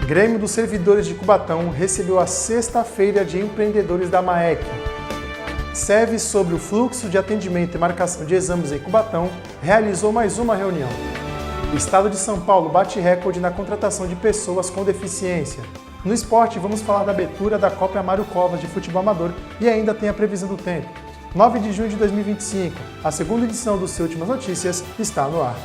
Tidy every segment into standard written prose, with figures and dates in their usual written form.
Grêmio dos Servidores de Cubatão recebeu a Sexta-feira de Empreendedores da MAEC. SEV, sobre o fluxo de atendimento e marcação de exames em Cubatão, realizou mais uma reunião. O estado de São Paulo bate recorde na contratação de pessoas com deficiência. No esporte, vamos falar da abertura da Copa Amário Covas de futebol amador e ainda tem a previsão do tempo. 9 de junho de 2025, a segunda edição do seu Últimas Notícias está no ar.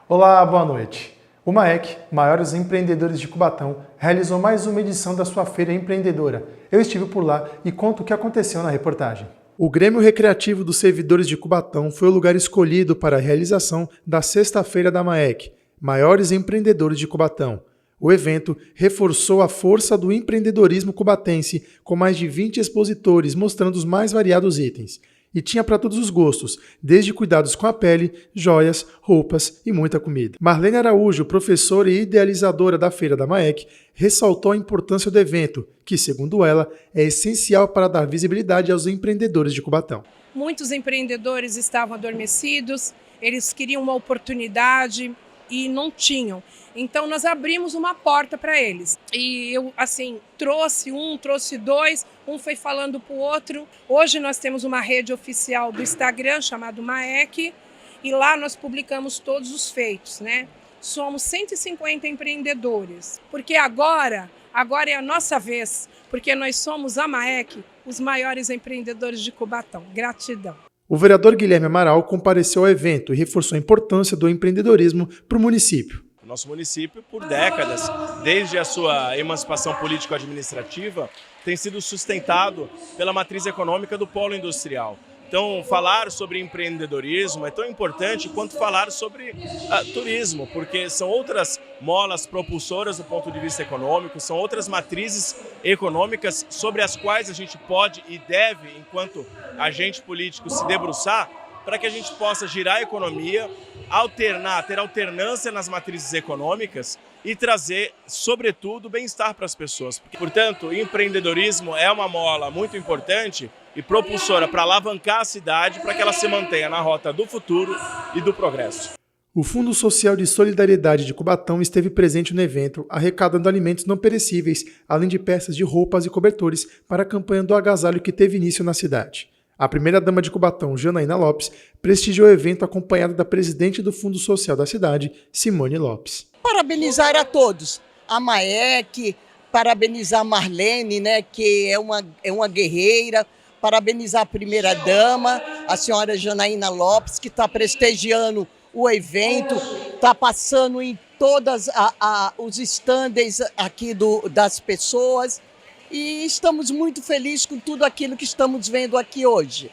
Olá, boa noite. O MAEC, Maiores Empreendedores de Cubatão, realizou mais uma edição da sua Feira Empreendedora. Eu estive por lá e conto o que aconteceu na reportagem. O Grêmio Recreativo dos Servidores de Cubatão foi o lugar escolhido para a realização da Sexta-feira da MAEC, Maiores Empreendedores de Cubatão. O evento reforçou a força do empreendedorismo cubatense, com mais de 20 expositores mostrando os mais variados itens. E tinha para todos os gostos, desde cuidados com a pele, joias, roupas e muita comida. Marlene Araújo, professora e idealizadora da Feira da MAEC, ressaltou a importância do evento, que, segundo ela, é essencial para dar visibilidade aos empreendedores de Cubatão. Muitos empreendedores estavam adormecidos, eles queriam uma oportunidade e não tinham. Então nós abrimos uma porta para eles. E eu, trouxe um, trouxe dois, um foi falando para o outro. Hoje nós temos uma rede oficial do Instagram chamada MAEC e lá nós publicamos todos os feitos, né? Somos 150 empreendedores, porque agora é a nossa vez, porque nós somos a MAEC, os maiores empreendedores de Cubatão. Gratidão. O vereador Guilherme Amaral compareceu ao evento e reforçou a importância do empreendedorismo para o município. Nosso município, por décadas, desde a sua emancipação político-administrativa, tem sido sustentado pela matriz econômica do polo industrial. Então, falar sobre empreendedorismo é tão importante quanto falar sobre turismo, porque são outras molas propulsoras do ponto de vista econômico, são outras matrizes econômicas sobre as quais a gente pode e deve, enquanto agente político, se debruçar para que a gente possa girar a economia, ter alternância nas matrizes econômicas e trazer, sobretudo, bem-estar para as pessoas. Portanto, empreendedorismo é uma mola muito importante e propulsora para alavancar a cidade para que ela se mantenha na rota do futuro e do progresso. O Fundo Social de Solidariedade de Cubatão esteve presente no evento, arrecadando alimentos não perecíveis, além de peças de roupas e cobertores para a campanha do agasalho que teve início na cidade. A primeira-dama de Cubatão, Janaína Lopes, prestigiou o evento acompanhada da presidente do Fundo Social da cidade, Simone Lopes. Parabenizar a todos, a MAEC, parabenizar a Marlene, né, que é uma guerreira, parabenizar a primeira-dama, a senhora Janaína Lopes, que está prestigiando o evento, está passando em todos os stands aqui das pessoas. E estamos muito felizes com tudo aquilo que estamos vendo aqui hoje.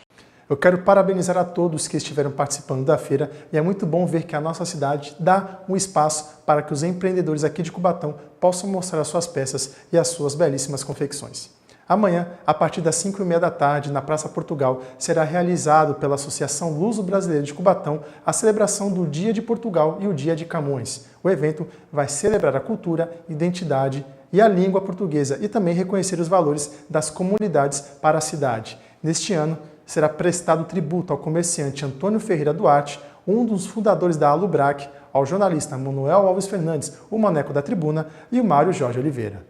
Eu quero parabenizar a todos que estiveram participando da feira e é muito bom ver que a nossa cidade dá um espaço para que os empreendedores aqui de Cubatão possam mostrar as suas peças e as suas belíssimas confecções. Amanhã, a partir das 5h30 da tarde, na Praça Portugal, será realizado pela Associação Luso-Brasileira de Cubatão a celebração do Dia de Portugal e o Dia de Camões. O evento vai celebrar a cultura, identidade e a língua portuguesa e também reconhecer os valores das comunidades para a cidade. Neste ano, será prestado tributo ao comerciante Antônio Ferreira Duarte, um dos fundadores da Alubrac, ao jornalista Manuel Alves Fernandes, o Maneco da Tribuna, e o Mário Jorge Oliveira.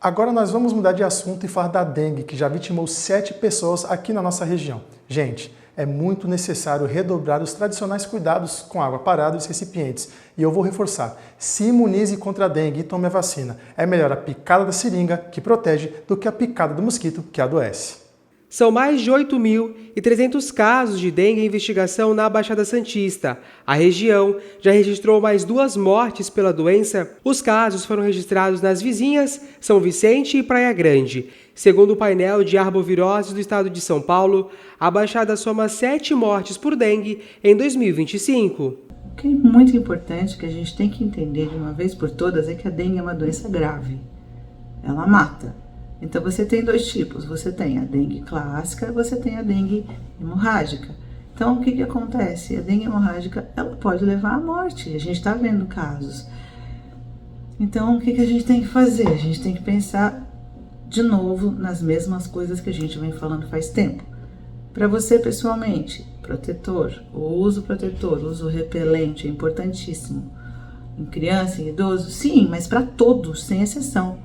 Agora nós vamos mudar de assunto e falar da dengue, que já vitimou 7 pessoas aqui na nossa região. Gente, é muito necessário redobrar os tradicionais cuidados com água parada e os recipientes. E eu vou reforçar, se imunize contra a dengue e tome a vacina. É melhor a picada da seringa, que protege, do que a picada do mosquito, que adoece. São mais de 8.300 casos de dengue em investigação na Baixada Santista. A região já registrou mais 2 mortes pela doença. Os casos foram registrados nas vizinhas São Vicente e Praia Grande. Segundo o painel de arboviroses do estado de São Paulo, a Baixada soma 7 mortes por dengue em 2025. O que é muito importante que a gente tem que entender de uma vez por todas é que a dengue é uma doença grave. Ela mata. Então você tem 2 tipos, você tem a dengue clássica, você tem a dengue hemorrágica. Então o que acontece? A dengue hemorrágica, ela pode levar à morte, a gente está vendo casos. Então o que a gente tem que fazer? A gente tem que pensar de novo nas mesmas coisas que a gente vem falando faz tempo. Para você pessoalmente, protetor, o uso repelente é importantíssimo. Em criança, em idoso, sim, mas para todos, sem exceção.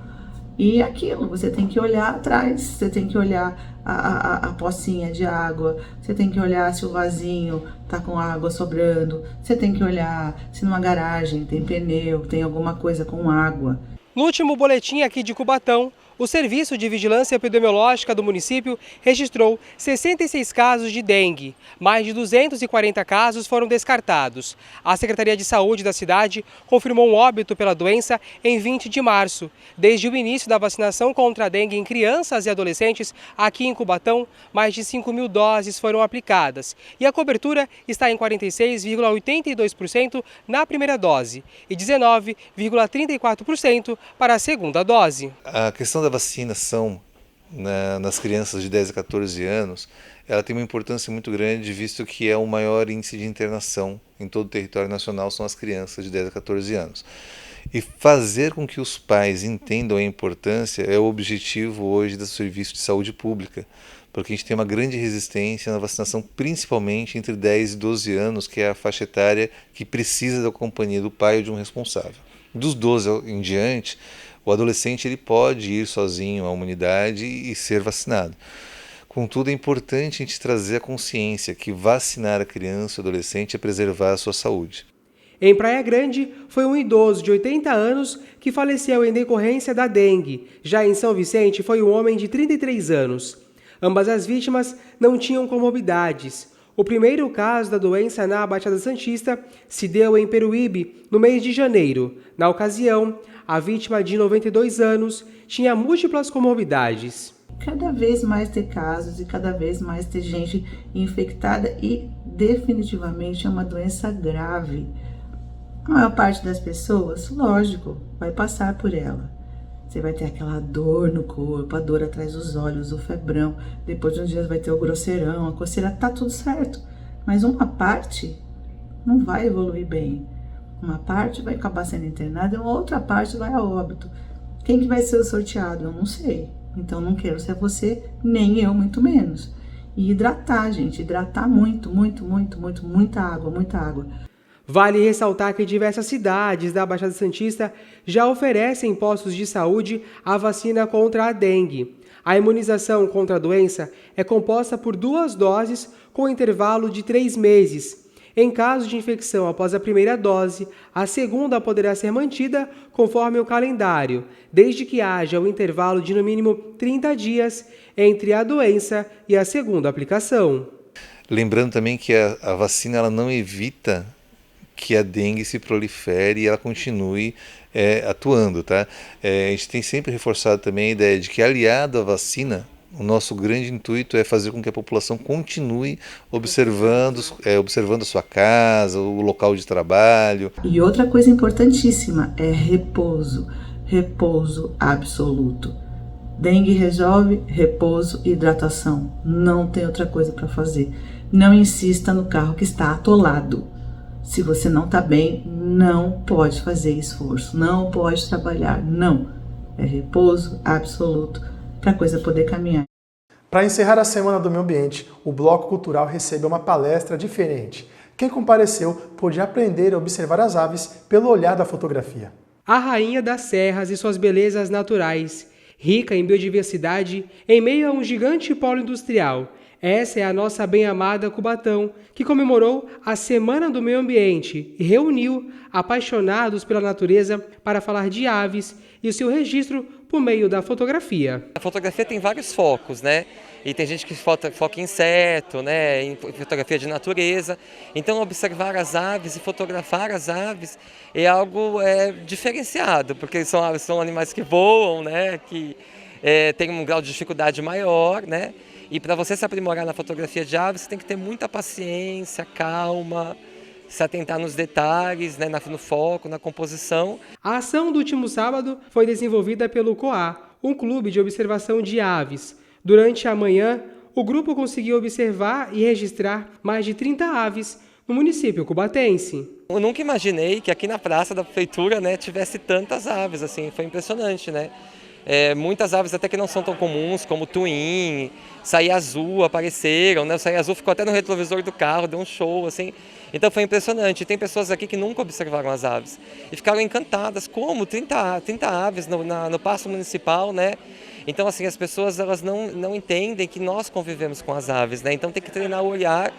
E aquilo, você tem que olhar atrás, você tem que olhar a pocinha de água, você tem que olhar se o vasinho tá com água sobrando, você tem que olhar se numa garagem tem pneu, tem alguma coisa com água. No último boletim aqui de Cubatão, o Serviço de Vigilância Epidemiológica do município registrou 66 casos de dengue. Mais de 240 casos foram descartados. A Secretaria de Saúde da cidade confirmou um óbito pela doença em 20 de março. Desde o início da vacinação contra a dengue em crianças e adolescentes, aqui em Cubatão, mais de 5.000 doses foram aplicadas. E a cobertura está em 46,82% na primeira dose e 19,34% para a segunda dose. A questão da vacinação nas crianças de 10 a 14 anos, ela tem uma importância muito grande, visto que é o maior índice de internação em todo o território nacional, são as crianças de 10 a 14 anos. E fazer com que os pais entendam a importância é o objetivo hoje do Serviço de Saúde Pública, porque a gente tem uma grande resistência na vacinação, principalmente entre 10 e 12 anos, que é a faixa etária que precisa da companhia do pai ou de um responsável. Dos 12 em diante, o adolescente ele pode ir sozinho à unidade e ser vacinado. Contudo, é importante a gente trazer a consciência que vacinar a criança ou adolescente é preservar a sua saúde. Em Praia Grande, foi um idoso de 80 anos que faleceu em decorrência da dengue. Já em São Vicente, foi um homem de 33 anos. Ambas as vítimas não tinham comorbidades. O primeiro caso da doença na Baixada Santista se deu em Peruíbe, no mês de janeiro. Na ocasião, a vítima de 92 anos tinha múltiplas comorbidades. Cada vez mais ter casos e cada vez mais ter gente infectada e definitivamente é uma doença grave. A maior parte das pessoas, lógico, vai passar por ela. Você vai ter aquela dor no corpo, a dor atrás dos olhos, o febrão. Depois de uns dias vai ter o grosseirão, a coceira, tá tudo certo. Mas uma parte não vai evoluir bem. Uma parte vai acabar sendo internada e uma outra parte vai a óbito. Quem que vai ser o sorteado? Eu não sei. Então não quero ser você, nem eu, muito menos. E hidratar, gente. Hidratar muito, muita água. Vale ressaltar que diversas cidades da Baixada Santista já oferecem postos de saúde a vacina contra a dengue. A imunização contra a doença é composta por 2 doses com intervalo de 3 meses. Em caso de infecção após a primeira dose, a segunda poderá ser mantida conforme o calendário, desde que haja um intervalo de no mínimo 30 dias entre a doença e a segunda aplicação. Lembrando também que a vacina ela não evita que a dengue se prolifere e ela continue atuando, tá? A gente tem sempre reforçado também a ideia de que, aliado à vacina, o nosso grande intuito é fazer com que a população continue observando a sua casa, o local de trabalho. E outra coisa importantíssima é repouso absoluto. Dengue resolve repouso e hidratação. Não tem outra coisa para fazer. Não insista no carro que está atolado. Se você não está bem, não pode fazer esforço, não pode trabalhar, não. É repouso absoluto para a coisa poder caminhar. Para encerrar a Semana do Meio Ambiente, o Bloco Cultural recebeu uma palestra diferente. Quem compareceu pôde aprender a observar as aves pelo olhar da fotografia. A rainha das serras e suas belezas naturais, rica em biodiversidade, em meio a um gigante polo industrial. Essa é a nossa bem-amada Cubatão, que comemorou a Semana do Meio Ambiente e reuniu apaixonados pela natureza para falar de aves e o seu registro por meio da fotografia. A fotografia tem vários focos, né? E tem gente que foca em inseto, né? Em fotografia de natureza. Então, observar as aves e fotografar as aves é algo diferenciado, porque são animais que voam, né? Que têm um grau de dificuldade maior, né? E para você se aprimorar na fotografia de aves, você tem que ter muita paciência, calma, se atentar nos detalhes, né, no foco, na composição. A ação do último sábado foi desenvolvida pelo COA, um clube de observação de aves. Durante a manhã, o grupo conseguiu observar e registrar mais de 30 aves no município cubatense. Eu nunca imaginei que aqui na praça da prefeitura, né, tivesse tantas aves, assim, foi impressionante, né? Muitas aves até que não são tão comuns, como tuim, saia azul apareceram, né? O saia azul ficou até no retrovisor do carro, deu um show, assim. Então foi impressionante. Tem pessoas aqui que nunca observaram as aves e ficaram encantadas. Como? 30 aves no Paço Municipal, né? Então, assim, as pessoas elas não entendem que nós convivemos com as aves, né? Então tem que treinar o olhar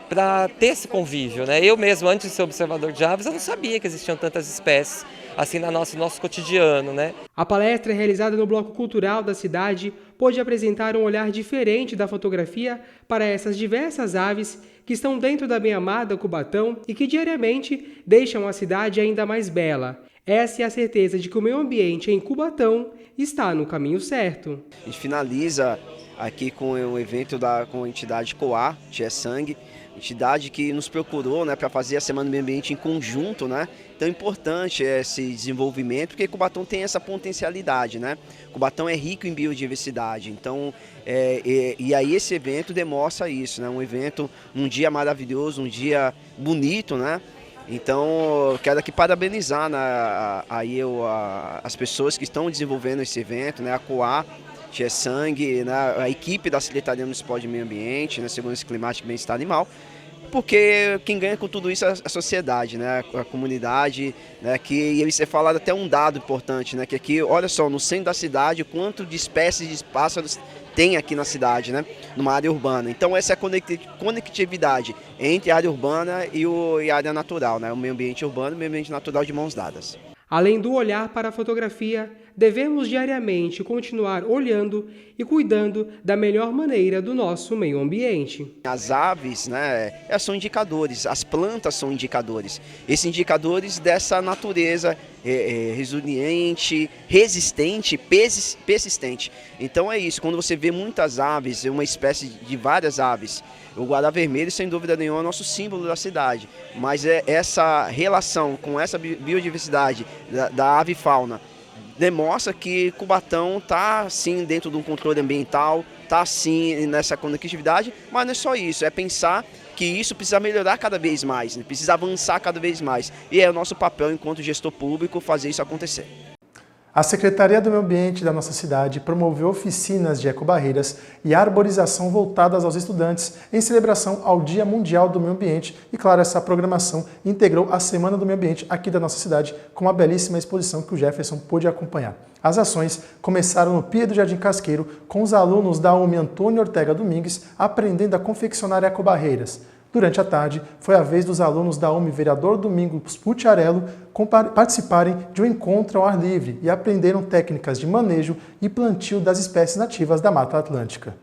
para ter esse convívio, né? Eu mesmo, antes de ser observador de aves, eu não sabia que existiam tantas espécies assim no nosso cotidiano, né? A palestra realizada no Bloco Cultural da cidade pôde apresentar um olhar diferente da fotografia para essas diversas aves que estão dentro da bem amada Cubatão e que diariamente deixam a cidade ainda mais bela. Essa é a certeza de que o meio ambiente em Cubatão está no caminho certo. A gente finaliza aqui com o evento com a entidade COA, Tia Sangue, entidade que nos procurou, né, para fazer a Semana do Meio Ambiente em conjunto, né? Então é importante esse desenvolvimento, porque Cubatão tem essa potencialidade, né? Cubatão é rico em biodiversidade, então e aí esse evento demonstra isso, né? Um evento, um dia maravilhoso, um dia bonito, né? Então eu quero aqui parabenizar, né, as pessoas que estão desenvolvendo esse evento, né? A COA, Tia Sangue, né, a equipe da Secretaria Municipal de Meio Ambiente, né, Segurança Climática e Bem-Estar Animal, porque quem ganha com tudo isso é a sociedade, né, a comunidade, né, e você falado até um dado importante, né, que aqui, olha só, no centro da cidade, quanto de espécies de pássaros tem aqui na cidade, né, numa área urbana. Então essa é a conectividade entre a área urbana e a área natural, né, o meio ambiente urbano e o meio ambiente natural de mãos dadas. Além do olhar para a fotografia, devemos diariamente continuar olhando e cuidando da melhor maneira do nosso meio ambiente. As aves, né, elas são indicadores, as plantas são indicadores. Esses indicadores dessa natureza resiliente, resistente, persistente. Então é isso, quando você vê muitas aves, uma espécie de várias aves, o guará vermelho, sem dúvida nenhuma, é o nosso símbolo da cidade. Mas essa relação com essa biodiversidade da ave fauna demonstra que Cubatão está sim dentro de um controle ambiental, está sim nessa conectividade, mas não é só isso, é pensar que isso precisa melhorar cada vez mais, né? Precisa avançar cada vez mais. E é o nosso papel enquanto gestor público fazer isso acontecer. A Secretaria do Meio Ambiente da nossa cidade promoveu oficinas de ecobarreiras e arborização voltadas aos estudantes em celebração ao Dia Mundial do Meio Ambiente. E, claro, essa programação integrou a Semana do Meio Ambiente aqui da nossa cidade com uma belíssima exposição que o Jefferson pôde acompanhar. As ações começaram no Pia do Jardim Casqueiro com os alunos da UME Antônio Ortega Domingues aprendendo a confeccionar ecobarreiras. Durante a tarde, foi a vez dos alunos da UME Vereador Domingos Pucciarello participarem de um encontro ao ar livre e aprenderam técnicas de manejo e plantio das espécies nativas da Mata Atlântica.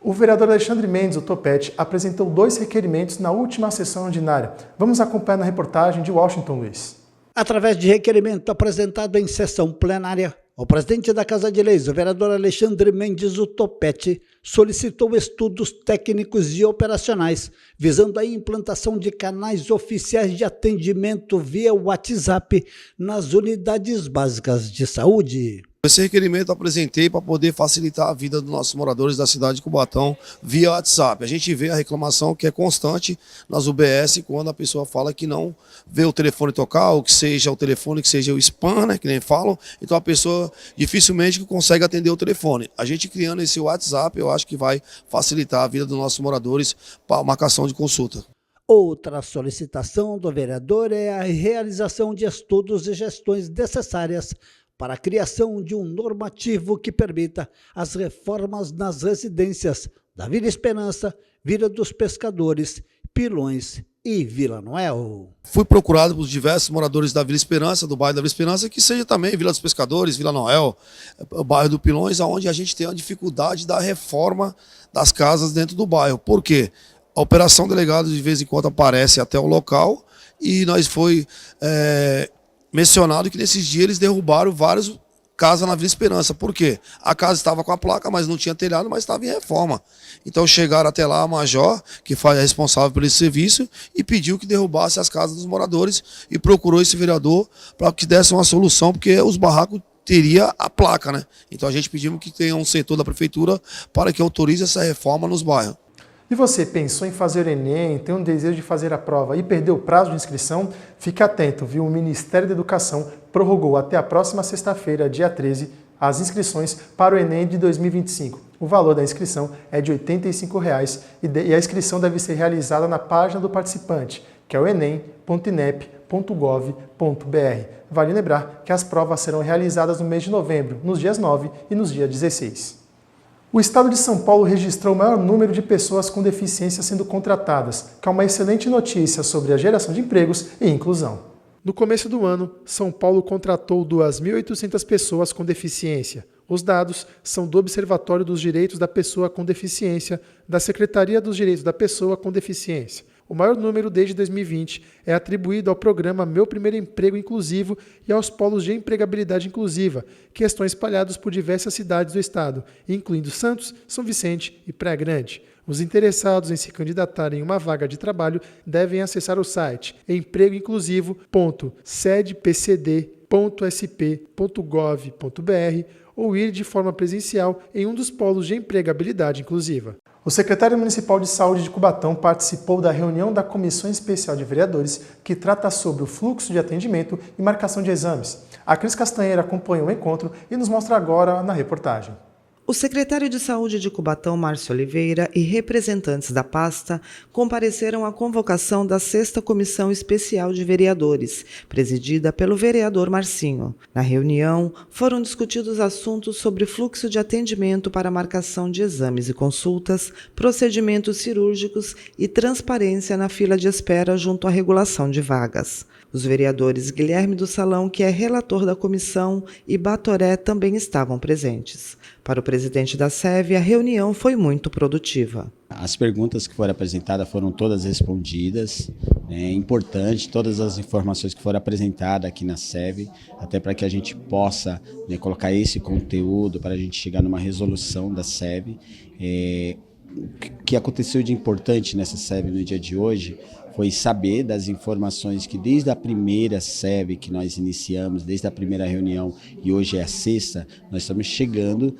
O vereador Alexandre Mendes, o Topete, apresentou 2 requerimentos na última sessão ordinária. Vamos acompanhar na reportagem de Washington Luiz. Através de requerimento apresentado em sessão plenária, o presidente da Casa de Leis, o vereador Alexandre Mendes, o Topete, solicitou estudos técnicos e operacionais, visando a implantação de canais oficiais de atendimento via WhatsApp nas unidades básicas de saúde. Esse requerimento eu apresentei para poder facilitar a vida dos nossos moradores da cidade de Cubatão via WhatsApp. A gente vê a reclamação que é constante nas UBS quando a pessoa fala que não vê o telefone tocar, ou que seja o telefone, que seja o spam, né, que nem falam. Então a pessoa dificilmente consegue atender o telefone. A gente criando esse WhatsApp, eu acho que vai facilitar a vida dos nossos moradores para a marcação de consulta. Outra solicitação do vereador é a realização de estudos e gestões necessárias para a criação de um normativo que permita as reformas nas residências da Vila Esperança, Vila dos Pescadores, Pilões e Vila Noel. Fui procurado por diversos moradores da Vila Esperança, do bairro da Vila Esperança, que seja também Vila dos Pescadores, Vila Noel, o bairro do Pilões, onde a gente tem a dificuldade da reforma das casas dentro do bairro. Por quê? A operação delegado de vez em quando aparece até o local e nós foi mencionado que nesses dias eles derrubaram várias casas na Vila Esperança. Por quê? A casa estava com a placa, mas não tinha telhado, mas estava em reforma. Então chegaram até lá a Major, que é responsável por esse serviço, e pediu que derrubasse as casas dos moradores e procurou esse vereador para que desse uma solução, porque os barracos teria a placa, né? Então a gente pediu que tenha um setor da prefeitura para que autorize essa reforma nos bairros. E você pensou em fazer o Enem, tem um desejo de fazer a prova e perdeu o prazo de inscrição? Fique atento, viu? O Ministério da Educação prorrogou até a próxima sexta-feira, dia 13, as inscrições para o Enem de 2025. O valor da inscrição é de R$ 85,00 e a inscrição deve ser realizada na página do participante, que é o enem.inep.gov.br. Vale lembrar que as provas serão realizadas no mês de novembro, nos dias 9 e nos dias 16. O estado de São Paulo registrou o maior número de pessoas com deficiência sendo contratadas, que é uma excelente notícia sobre a geração de empregos e inclusão. No começo do ano, São Paulo contratou 2.800 pessoas com deficiência. Os dados são do Observatório dos Direitos da Pessoa com Deficiência, da Secretaria dos Direitos da Pessoa com Deficiência. O maior número desde 2020 é atribuído ao programa Meu Primeiro Emprego Inclusivo e aos polos de empregabilidade inclusiva, que estão espalhados por diversas cidades do estado, incluindo Santos, São Vicente e Praia Grande. Os interessados em se candidatarem em uma vaga de trabalho devem acessar o site empregoinclusivo.cedpcd.sp.gov.br ou ir de forma presencial em um dos polos de empregabilidade inclusiva. O secretário municipal de saúde de Cubatão participou da reunião da Comissão Especial de Vereadores que trata sobre o fluxo de atendimento e marcação de exames. A Cris Castanheira acompanhou o encontro e nos mostra agora na reportagem. O secretário de Saúde de Cubatão, Márcio Oliveira, e representantes da pasta compareceram à convocação da 6ª Comissão Especial de Vereadores, presidida pelo vereador Marcinho. Na reunião, foram discutidos assuntos sobre fluxo de atendimento para marcação de exames e consultas, procedimentos cirúrgicos e transparência na fila de espera junto à regulação de vagas. Os vereadores Guilherme do Salão, que é relator da comissão, e Batoré também estavam presentes. Para o presidente da SEV, a reunião foi muito produtiva. As perguntas que foram apresentadas foram todas respondidas. É importante todas as informações que foram apresentadas aqui na SEV, até para que a gente possa colocar esse conteúdo para a gente chegar numa resolução da SEV. O que aconteceu de importante nessa SEV no dia de hoje foi saber das informações que desde a primeira SEV que nós iniciamos, desde a primeira reunião e hoje é a 6ª, nós estamos chegando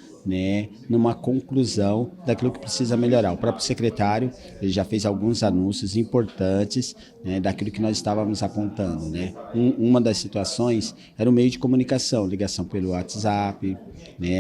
numa conclusão daquilo que precisa melhorar. O próprio secretário ele já fez alguns anúncios importantes daquilo que nós estávamos apontando. Uma das situações era o meio de comunicação, ligação pelo WhatsApp,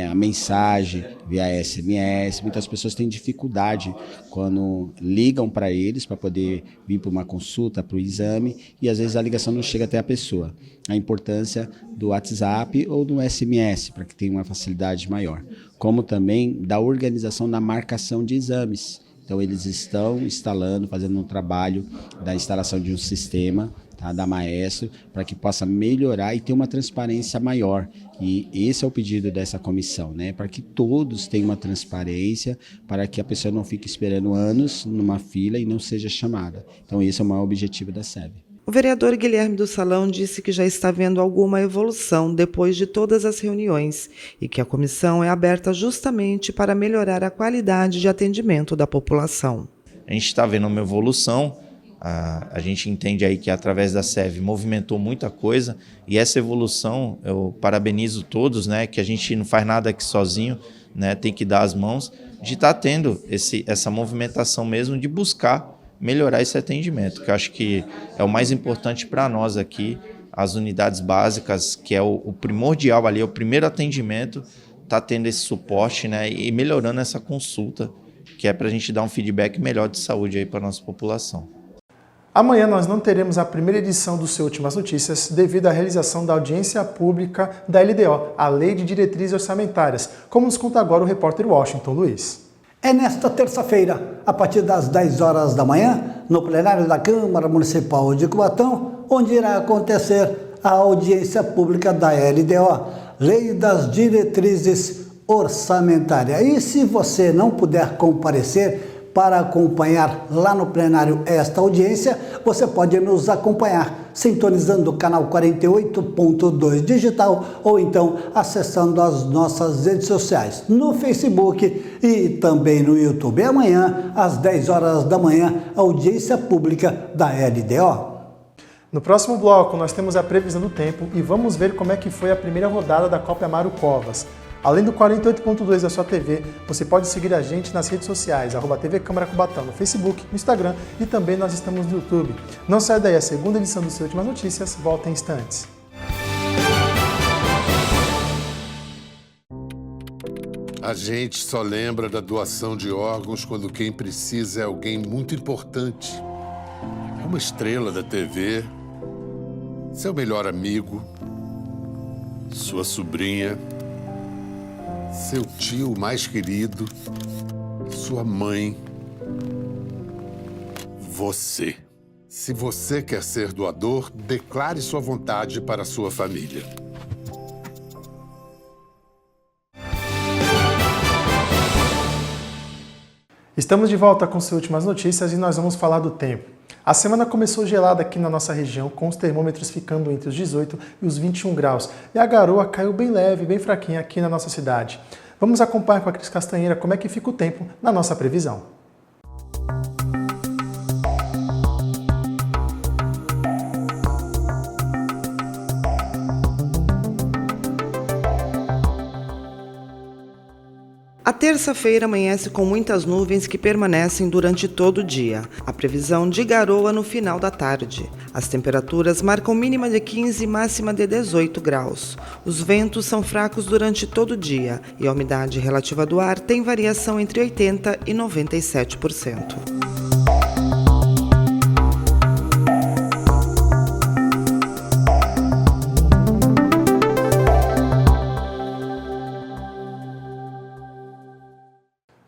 a mensagem via SMS. Muitas pessoas têm dificuldade quando ligam para eles para poder vir para uma consulta, para o exame, e às vezes a ligação não chega até a pessoa. A importância do WhatsApp ou do SMS, para que tenha uma facilidade maior. Como também da organização da marcação de exames. Então eles estão instalando, fazendo um trabalho da instalação de um sistema, da Maestro, para que possa melhorar e ter uma transparência maior. E esse é o pedido dessa comissão, para que todos tenham uma transparência, para que a pessoa não fique esperando anos numa fila e não seja chamada. Então esse é o maior objetivo da SEV. O vereador Guilherme do Salão disse que já está vendo alguma evolução depois de todas as reuniões e que a comissão é aberta justamente para melhorar a qualidade de atendimento da população. A gente está vendo uma evolução, a gente entende aí que através da SEV movimentou muita coisa e essa evolução eu parabenizo todos, que a gente não faz nada aqui sozinho, tem que dar as mãos, de estar tendo essa movimentação mesmo de buscar melhorar esse atendimento, que eu acho que é o mais importante para nós aqui, as unidades básicas, que é o primordial ali, o primeiro atendimento, está tendo esse suporte e melhorando essa consulta, que é para a gente dar um feedback melhor de saúde aí para a nossa população. Amanhã nós não teremos a primeira edição do seu Últimas Notícias devido à realização da audiência pública da LDO, a Lei de Diretrizes Orçamentárias, como nos conta agora o repórter Washington Luiz. É nesta terça-feira, a partir das 10 horas da manhã, no plenário da Câmara Municipal de Cubatão, onde irá acontecer a audiência pública da LDO, Lei das Diretrizes Orçamentárias. E se você não puder comparecer para acompanhar lá no plenário esta audiência, você pode nos acompanhar sintonizando o canal 48.2 digital ou então acessando as nossas redes sociais no Facebook e também no YouTube. Amanhã, às 10 horas da manhã, audiência pública da LDO. No próximo bloco, nós temos a previsão do tempo e vamos ver como é que foi a primeira rodada da Copa Amaro Covas. Além do 48.2 da sua TV, você pode seguir a gente nas redes sociais, @TV Câmara Cubatão, no Facebook, no Instagram e também nós estamos no YouTube. Não saia daí, a segunda edição do seu Últimas Notícias volta em instantes. A gente só lembra da doação de órgãos quando quem precisa é alguém muito importante. É uma estrela da TV, seu melhor amigo, sua sobrinha, seu tio mais querido, sua mãe, você. Se você quer ser doador, declare sua vontade para a sua família. Estamos de volta com suas últimas notícias e nós vamos falar do tempo. A semana começou gelada aqui na nossa região, com os termômetros ficando entre os 18 e os 21 graus. E a garoa caiu bem leve, bem fraquinha aqui na nossa cidade. Vamos acompanhar com a Cris Castanheira como é que fica o tempo na nossa previsão. A terça-feira amanhece com muitas nuvens que permanecem durante todo o dia. A previsão de garoa no final da tarde. As temperaturas marcam mínima de 15 e máxima de 18 graus. Os ventos são fracos durante todo o dia e a umidade relativa do ar tem variação entre 80% e 97%.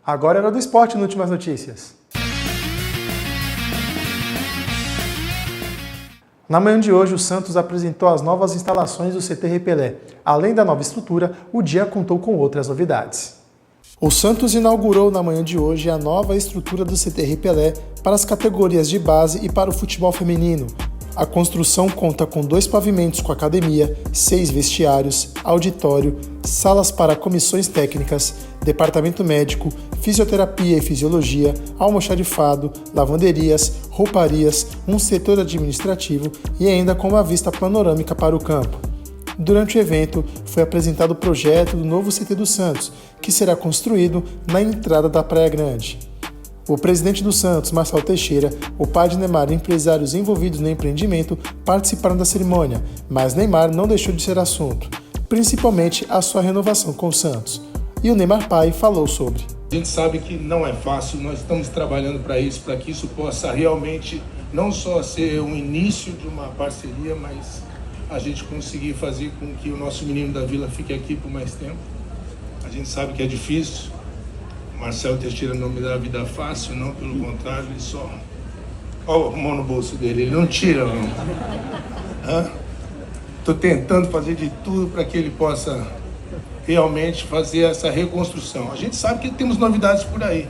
Agora era do esporte no Últimas Notícias. Na manhã de hoje, o Santos apresentou as novas instalações do CT Pelé. Além da nova estrutura, o dia contou com outras novidades. O Santos inaugurou na manhã de hoje a nova estrutura do CT Pelé para as categorias de base e para o futebol feminino. A construção conta com 2 pavimentos com academia, 6 vestiários, auditório, salas para comissões técnicas, departamento médico, fisioterapia e fisiologia, almoxarifado, lavanderias, rouparias, um setor administrativo e ainda com uma vista panorâmica para o campo. Durante o evento, foi apresentado o projeto do novo CT do Santos, que será construído na entrada da Praia Grande. O presidente do Santos, Marcelo Teixeira, o pai de Neymar e empresários envolvidos no empreendimento participaram da cerimônia, mas Neymar não deixou de ser assunto, principalmente a sua renovação com o Santos. E o Neymar pai falou sobre. A gente sabe que não é fácil, nós estamos trabalhando para isso, para que isso possa realmente não só ser um início de uma parceria, mas a gente conseguir fazer com que o nosso menino da Vila fique aqui por mais tempo. A gente sabe que é difícil. Marcelo Teixeira não me dá a vida fácil, não, pelo contrário, ele só... Olha a mão no bolso dele, ele não tira, não. Estou tentando fazer de tudo para que ele possa realmente fazer essa reconstrução. A gente sabe que temos novidades por aí,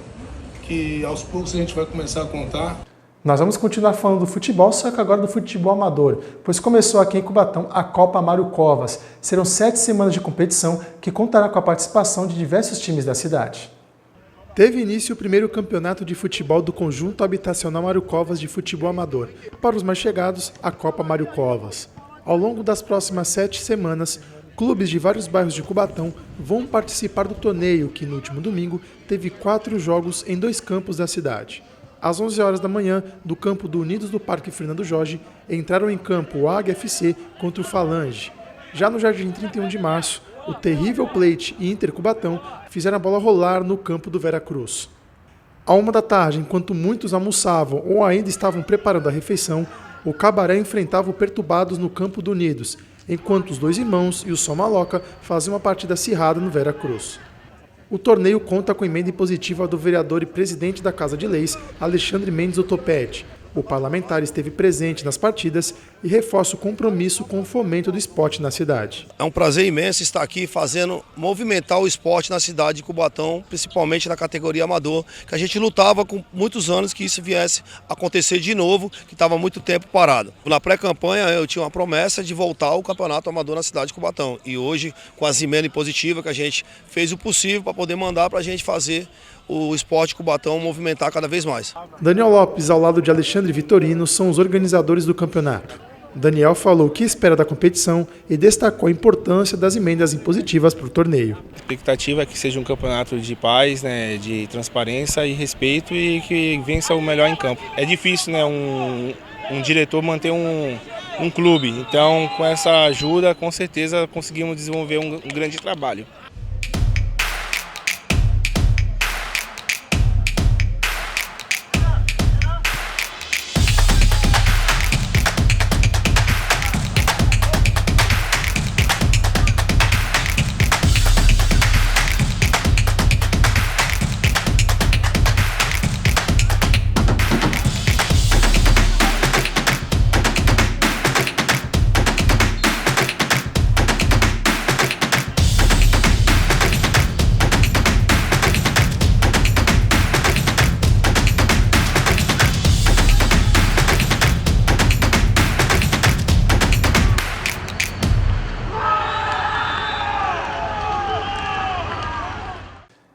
que aos poucos a gente vai começar a contar. Nós vamos continuar falando do futebol, só que agora do futebol amador, pois começou aqui em Cubatão a Copa Mário Covas. Serão 7 semanas de competição que contará com a participação de diversos times da cidade. Teve início o primeiro campeonato de futebol do Conjunto Habitacional Mário Covas de futebol amador. Para os mais chegados, a Copa Mário Covas. Ao longo das próximas 7 semanas, clubes de vários bairros de Cubatão vão participar do torneio, que no último domingo teve 4 jogos em 2 campos da cidade. Às 11 horas da manhã, do campo do Unidos do Parque Fernando Jorge, entraram em campo o Águia FC contra o Falange. Já no Jardim 31 de Março, o Terrível Plate e Inter Cubatão fizeram a bola rolar no campo do Veracruz. À 1 da tarde, enquanto muitos almoçavam ou ainda estavam preparando a refeição, o Cabaré enfrentava o Perturbados no campo do Unidos, enquanto os Dois Irmãos e o Sol Maloca faziam uma partida acirrada no Veracruz. O torneio conta com emenda impositiva do vereador e presidente da Casa de Leis, Alexandre Mendes Otopete. O parlamentar esteve presente nas partidas e reforça o compromisso com o fomento do esporte na cidade. É um prazer imenso estar aqui fazendo movimentar o esporte na cidade de Cubatão, principalmente na categoria amador, que a gente lutava com muitos anos que isso viesse a acontecer de novo, que estava há muito tempo parado. Na pré-campanha eu tinha uma promessa de voltar ao campeonato amador na cidade de Cubatão e hoje, com as emendas impositivas que a gente fez o possível para poder mandar para a gente fazer o esporte Cubatão movimentar cada vez mais. Daniel Lopes, ao lado de Alexandre Vitorino, são os organizadores do campeonato. Daniel falou o que espera da competição e destacou a importância das emendas impositivas para o torneio. A expectativa é que seja um campeonato de paz, né, de transparência e respeito e que vença o melhor em campo. É difícil, né, um diretor manter um clube, então com essa ajuda com certeza conseguimos desenvolver um grande trabalho.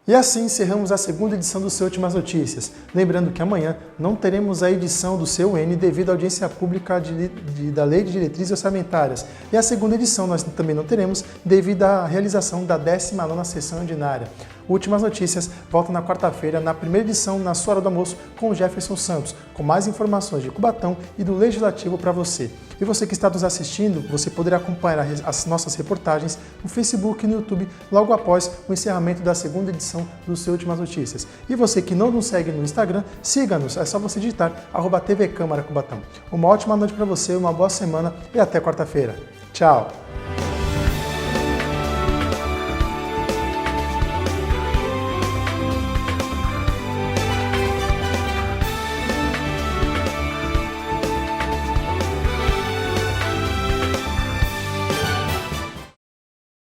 E assim encerramos a segunda edição do Seu Últimas Notícias. Lembrando que amanhã não teremos a edição do Seu N devido à audiência pública da Lei de Diretrizes Orçamentárias. E a segunda edição nós também não teremos devido à realização da 19ª sessão ordinária. Últimas Notícias volta na quarta-feira, na primeira edição, na sua hora do almoço, com o Jefferson Santos, com mais informações de Cubatão e do Legislativo para você. E você que está nos assistindo, você poderá acompanhar as nossas reportagens no Facebook e no YouTube logo após o encerramento da segunda edição do Seu Últimas Notícias. E você que não nos segue no Instagram, siga-nos, é só você digitar @TV Câmara Cubatão. Uma ótima noite para você, uma boa semana e até quarta-feira. Tchau!